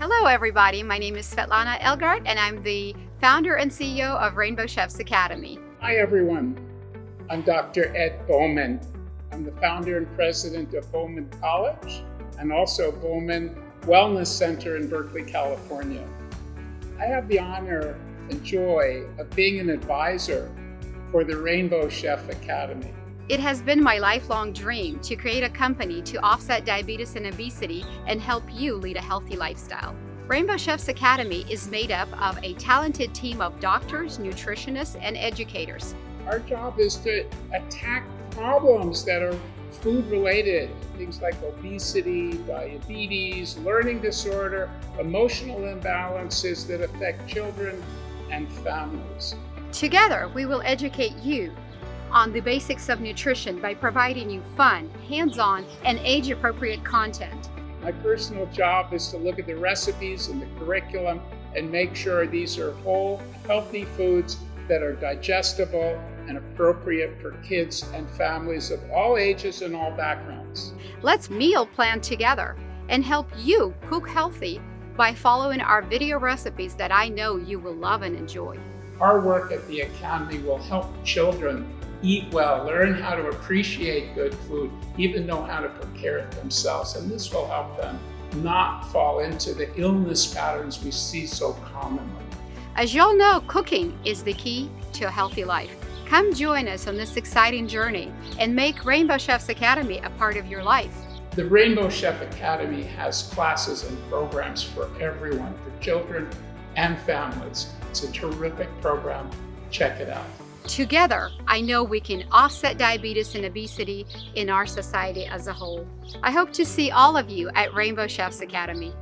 Hello everybody, my name is Svetlana Elgart and I'm the founder and CEO of Rainbow Chefs Academy. Hi everyone, I'm Dr. Ed Bowman. I'm the founder and president of Bowman College and also Bowman Wellness Center in Berkeley, California. I have the honor and joy of being an advisor for the Rainbow Chef Academy. It has been my lifelong dream to create a company to offset diabetes and obesity and help you lead a healthy lifestyle. Rainbow Chefs Academy is made up of a talented team of doctors, nutritionists, and educators. Our job is to attack problems that are food-related, things like obesity, diabetes, learning disorder, emotional imbalances that affect children and families. Together, we will educate you on the basics of nutrition by providing you fun, hands-on, and age-appropriate content. My personal job is to look at the recipes and the curriculum and make sure these are whole, healthy foods that are digestible and appropriate for kids and families of all ages and all backgrounds. Let's meal plan together and help you cook healthy by following our video recipes that I know you will love and enjoy. Our work at the Academy will help children eat well, learn how to appreciate good food, even know how to prepare it themselves. And this will help them not fall into the illness patterns we see so commonly. As y'all know, cooking is the key to a healthy life. Come join us on this exciting journey and make Rainbow Chefs Academy a part of your life. The Rainbow Chef Academy has classes and programs for everyone, for children and families. It's a terrific program. Check it out. Together, I know we can offset diabetes and obesity in our society as a whole. I hope to see all of you at Rainbow Chefs Academy.